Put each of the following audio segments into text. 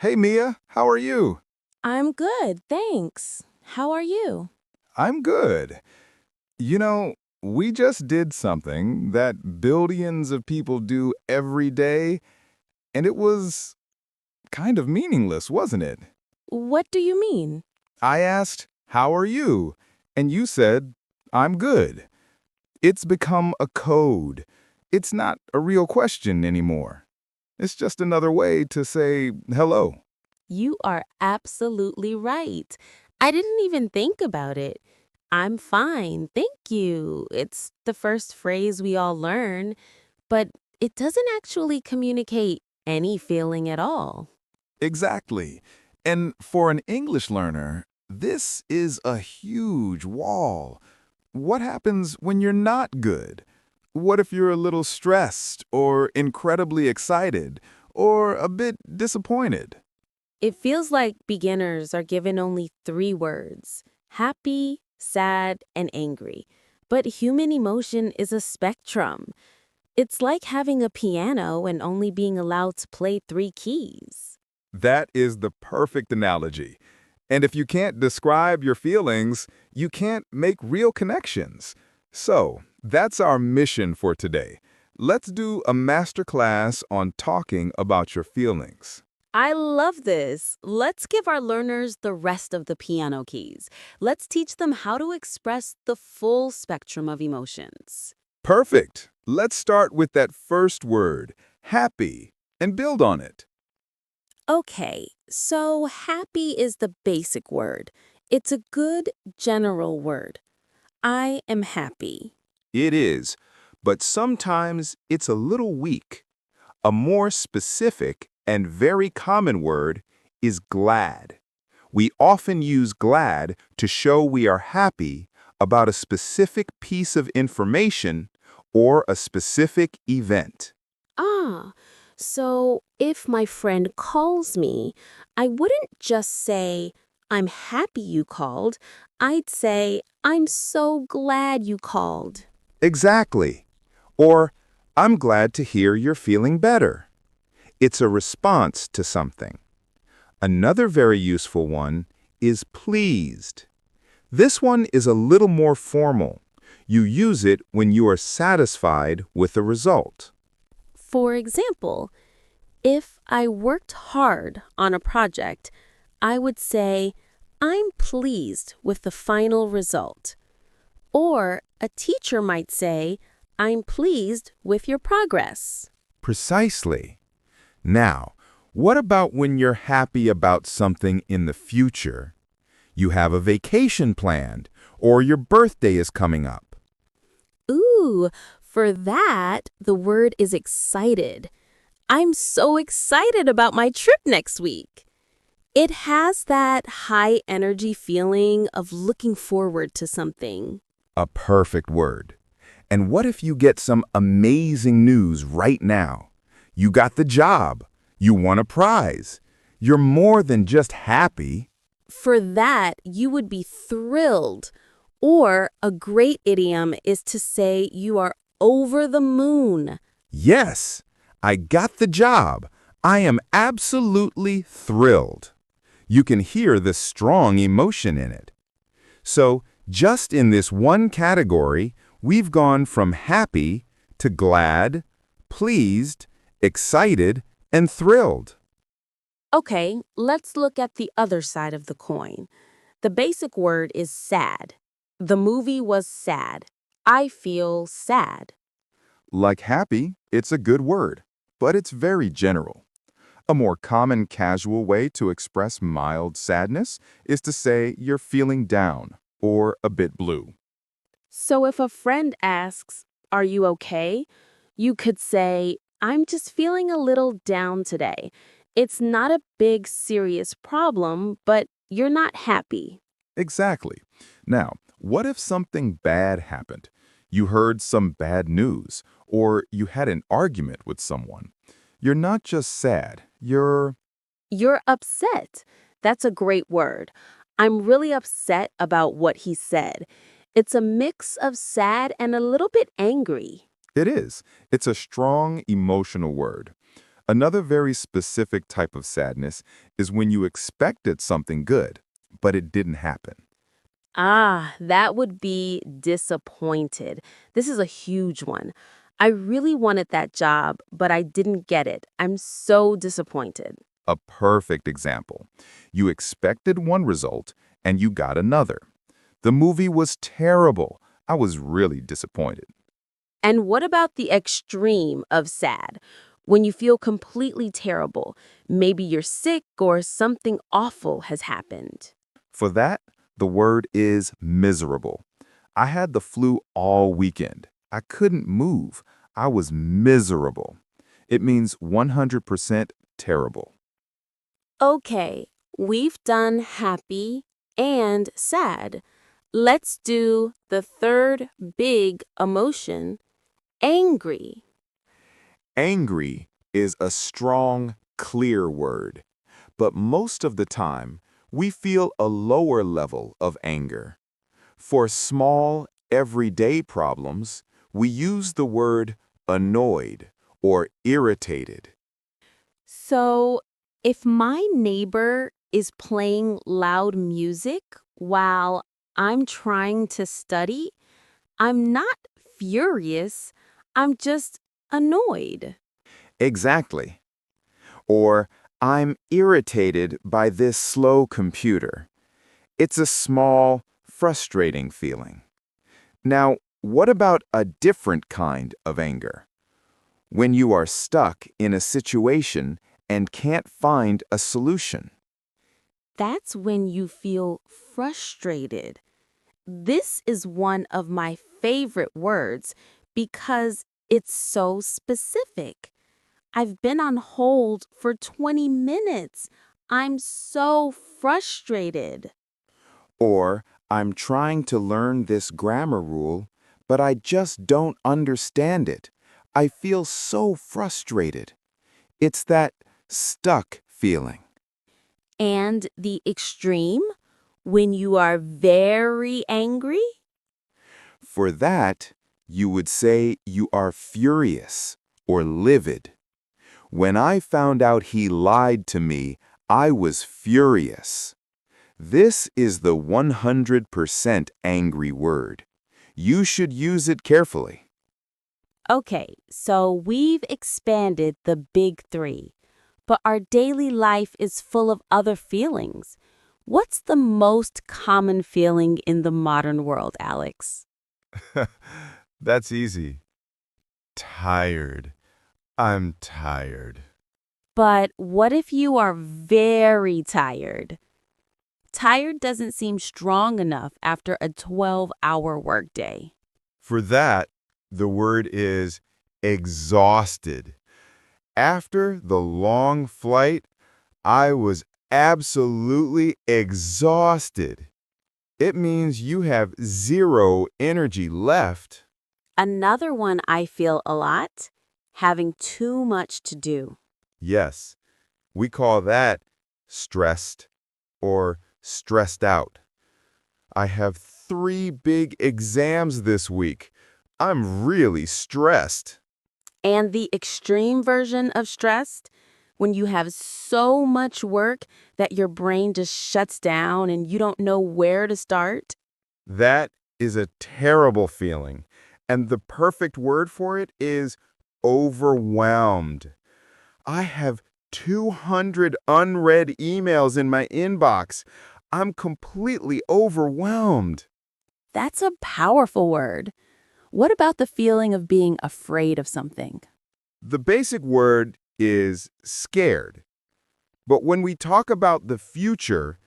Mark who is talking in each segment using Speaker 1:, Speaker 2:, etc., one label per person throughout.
Speaker 1: Hey Mia, how are you?
Speaker 2: I'm good, thanks. How are you?
Speaker 1: I'm good. You know, we just did something that billions of people do every day, and it was kind of meaningless, wasn't it?
Speaker 2: What do you mean?
Speaker 1: I asked, "How are you?" And you said, "I'm good." It's become a code. It's not a real question anymore. It's just another way to say hello.
Speaker 2: You are absolutely right. I didn't even think about it. I'm fine, thank you. It's the first phrase we all learn, but it doesn't actually communicate any feeling at all.
Speaker 1: Exactly. And for an English learner, this is a huge wall. What happens when you're not good? What if you're a little stressed or incredibly excited or a bit disappointed?
Speaker 2: It feels like beginners are given only three words: happy, sad, and angry. But human emotion is a spectrum. It's like having a piano and only being allowed to play three keys.
Speaker 1: That is the perfect analogy. And if you can't describe your feelings, you can't make real connections. So, that's our mission for today. Let's do a masterclass on talking about your feelings.
Speaker 2: I love this. Let's give our learners the rest of the piano keys. Let's teach them how to express the full spectrum of emotions.
Speaker 1: Perfect. Let's start with that first word, happy, and build on it.
Speaker 2: Okay, so happy is the basic word. It's a good general word. I am happy.
Speaker 1: It is, but sometimes it's a little weak. A more specific and very common word is glad. We often use glad to show we are happy about a specific piece of information or a specific event.
Speaker 2: Ah, so if my friend calls me, I wouldn't just say, I'm happy you called. I'd say, I'm so glad you called.
Speaker 1: Exactly. Or, I'm glad to hear you're feeling better. It's a response to something. Another very useful one is pleased. This one is a little more formal. You use it when you are satisfied with the result.
Speaker 2: For example, if I worked hard on a project, I would say, I'm pleased with the final result. Or a teacher might say, I'm pleased with your progress.
Speaker 1: Precisely. Now, what about when you're happy about something in the future? You have a vacation planned, or your birthday is coming up.
Speaker 2: Ooh, for that, the word is excited. I'm so excited about my trip next week. It has that high energy feeling of looking forward to something.
Speaker 1: A perfect word. And what if you get some amazing news right now? You got the job. You won a prize. You're more than just happy.
Speaker 2: For that, you would be thrilled. Or a great idiom is to say you are over the moon.
Speaker 1: Yes, I got the job. I am absolutely thrilled. You can hear the strong emotion in it. So, just in this one category, we've gone from happy to glad, pleased, excited, and thrilled.
Speaker 2: Okay, let's look at the other side of the coin. The basic word is sad. The movie was sad. I feel sad.
Speaker 1: Like happy, it's a good word, but it's very general. A more common casual way to express mild sadness is to say you're feeling down or a bit blue.
Speaker 2: So if a friend asks, are you okay? You could say, I'm just feeling a little down today. It's not a big, serious problem, but you're not happy.
Speaker 1: Exactly. Now, what if something bad happened? You heard some bad news, or you had an argument with someone. You're not just sad, you're
Speaker 2: You're upset. That's a great word. I'm really upset about what he said. It's a mix of sad and a little bit angry.
Speaker 1: It is. It's a strong emotional word. Another very specific type of sadness is when you expected something good, but it didn't happen.
Speaker 2: Ah, that would be disappointed. This is a huge one. I really wanted that job, but I didn't get it. I'm so disappointed.
Speaker 1: A perfect example. You expected one result and you got another. The movie was terrible. I was really disappointed.
Speaker 2: And what about the extreme of sad? When you feel completely terrible, maybe you're sick or something awful has happened.
Speaker 1: For that, the word is miserable. I had the flu all weekend. I couldn't move. I was miserable. It means 100% terrible.
Speaker 2: Okay, we've done happy and sad. Let's do the third big emotion, angry.
Speaker 1: Angry is a strong, clear word, but most of the time, we feel a lower level of anger. For small, everyday problems, we use the word annoyed or irritated.
Speaker 2: So, if my neighbor is playing loud music while I'm trying to study, I'm not furious, I'm just annoyed.
Speaker 1: Exactly. Or, I'm irritated by this slow computer. It's a small, frustrating feeling. Now, what about a different kind of anger? When you are stuck in a situation and can't find a solution.
Speaker 2: That's when you feel frustrated. This is one of my favorite words because it's so specific. I've been on hold for 20 minutes. I'm so frustrated.
Speaker 1: Or, I'm trying to learn this grammar rule, but I just don't understand it. I feel so frustrated. It's that stuck feeling.
Speaker 2: And the extreme, when you are very angry?
Speaker 1: For that, you would say you are furious or livid. When I found out he lied to me, I was furious. This is the 100% angry word. You should use it carefully.
Speaker 2: Okay, so we've expanded the big three, but our daily life is full of other feelings. What's the most common feeling in the modern world, Alex?
Speaker 1: That's easy. Tired. I'm tired.
Speaker 2: But what if you are very tired? Tired doesn't seem strong enough after a 12-hour workday.
Speaker 1: For that, the word is exhausted. After the long flight, I was absolutely exhausted. It means you have zero energy left.
Speaker 2: Another one I feel a lot, having too much to do.
Speaker 1: Yes, we call that stressed or stressed out. I have 3 big exams this week. I'm really stressed.
Speaker 2: And the extreme version of stressed, when you have so much work that your brain just shuts down and you don't know where to start.
Speaker 1: That is a terrible feeling, and the perfect word for it is overwhelmed. I have 200 unread emails in my inbox. I'm completely overwhelmed.
Speaker 2: That's a powerful word. What about the feeling of being afraid of something?
Speaker 1: The basic word is scared. But when we talk about the future,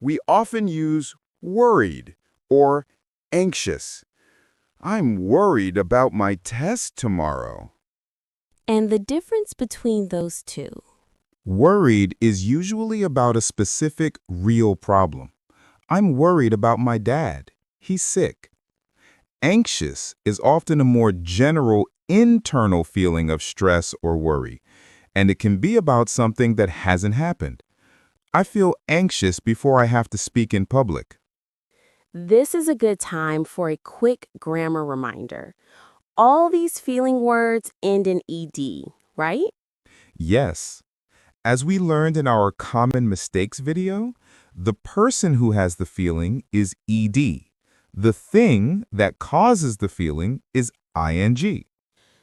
Speaker 1: we often use worried or anxious. I'm worried about my test tomorrow.
Speaker 2: And the difference between those two.
Speaker 1: Worried is usually about a specific, real problem. I'm worried about my dad. He's sick. Anxious is often a more general, internal feeling of stress or worry, and it can be about something that hasn't happened. I feel anxious before I have to speak in public.
Speaker 2: This is a good time for a quick grammar reminder. All these feeling words end in ed, right?
Speaker 1: Yes. As we learned in our common mistakes video, the person who has the feeling is ed. The thing that causes the feeling is ing.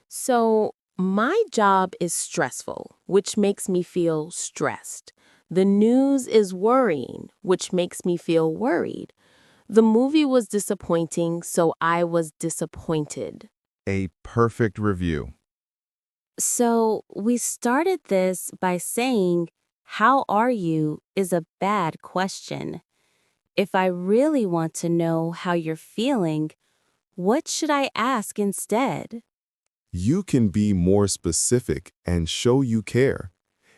Speaker 2: So, my job is stressful, which makes me feel stressed. The news is worrying, which makes me feel worried. The movie was disappointing, so I was disappointed.
Speaker 1: A perfect review.
Speaker 2: So, we started this by saying, "How are you?" is a bad question. If I really want to know how you're feeling, what should I ask instead?
Speaker 1: You can be more specific and show you care.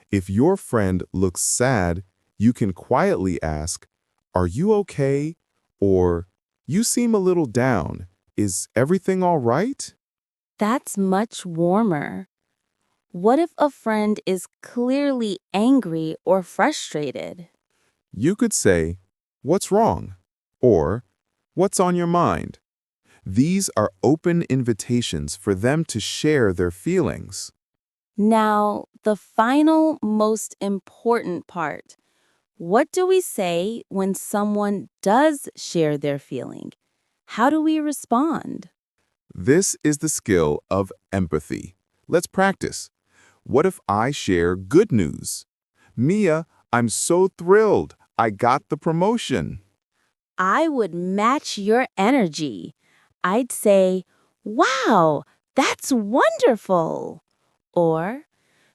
Speaker 1: If your friend looks sad, you can quietly ask, "Are you okay?" Or, "You seem a little down. Is everything all right?"
Speaker 2: That's much warmer. What if a friend is clearly angry or frustrated?
Speaker 1: You could say, "What's wrong?" Or, "What's on your mind?" These are open invitations for them to share their feelings.
Speaker 2: Now, the final, most important part. What do we say when someone does share their feeling? How do we respond?
Speaker 1: This is the skill of empathy. Let's practice. What if I share good news? "Mia, I'm so thrilled. I got the promotion."
Speaker 2: I would match your energy. I'd say, "Wow, that's wonderful." Or,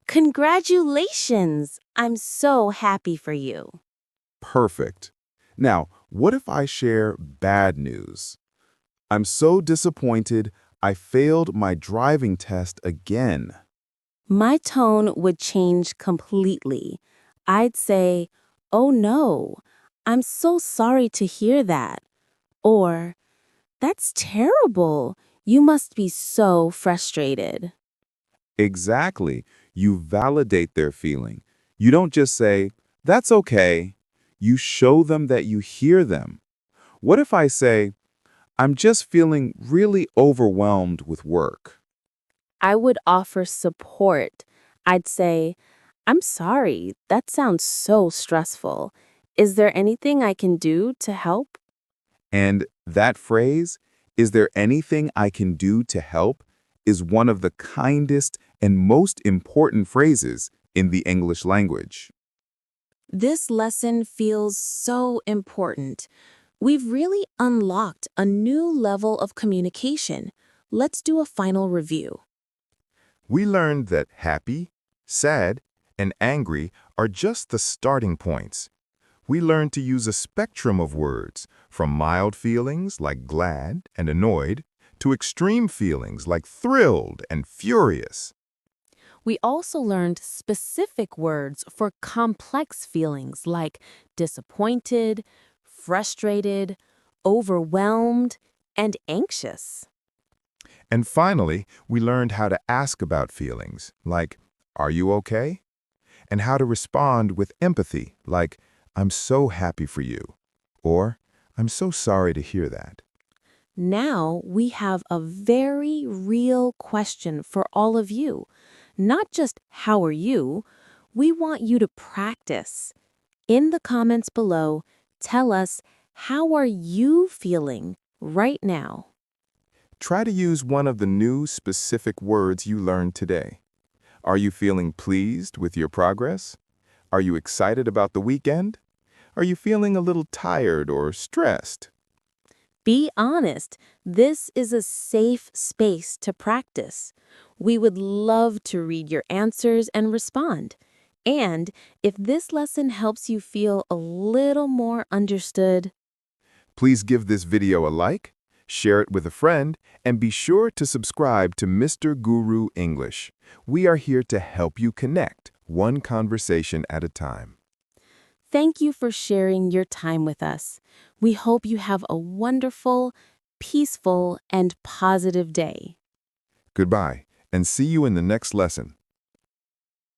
Speaker 2: "Congratulations, I'm so happy for you."
Speaker 1: Perfect. Now, what if I share bad news? "I'm so disappointed. I failed my driving test again."
Speaker 2: My tone would change completely. I'd say, "Oh no, I'm so sorry to hear that." Or, "That's terrible. You must be so frustrated."
Speaker 1: Exactly. You validate their feeling. You don't just say, "That's okay." You show them that you hear them. What if I say, "I'm just feeling really overwhelmed with work"?
Speaker 2: I would offer support. I'd say, "I'm sorry, that sounds so stressful. Is there anything I can do to help?"
Speaker 1: And that phrase, "Is there anything I can do to help?" is one of the kindest and most important phrases in the English language.
Speaker 2: This lesson feels so important. We've really unlocked a new level of communication. Let's do a final review.
Speaker 1: We learned that happy, sad, and angry are just the starting points. We learned to use a spectrum of words, from mild feelings like glad and annoyed to extreme feelings like thrilled and furious.
Speaker 2: We also learned specific words for complex feelings like disappointed, frustrated, overwhelmed, and anxious.
Speaker 1: And finally, we learned how to ask about feelings, like, "Are you okay?" And how to respond with empathy, like, "I'm so happy for you," or "I'm so sorry to hear that."
Speaker 2: Now we have a very real question for all of you. Not just "How are you?" We want you to practice. In the comments below, tell us, how are you feeling right now?
Speaker 1: Try to use one of the new specific words you learned today. Are you feeling pleased with your progress? Are you excited about the weekend? Are you feeling a little tired or stressed?
Speaker 2: Be honest. This is a safe space to practice. We would love to read your answers and respond. And if this lesson helps you feel a little more understood,
Speaker 1: Please give this video a like, share it with a friend, and be sure to subscribe to Mr. Guru English. We are here to help you connect, one conversation at a time.
Speaker 2: thank you for sharing your time with us. We hope you have a wonderful, peaceful, and positive day.
Speaker 1: Goodbye, and see you in the next lesson.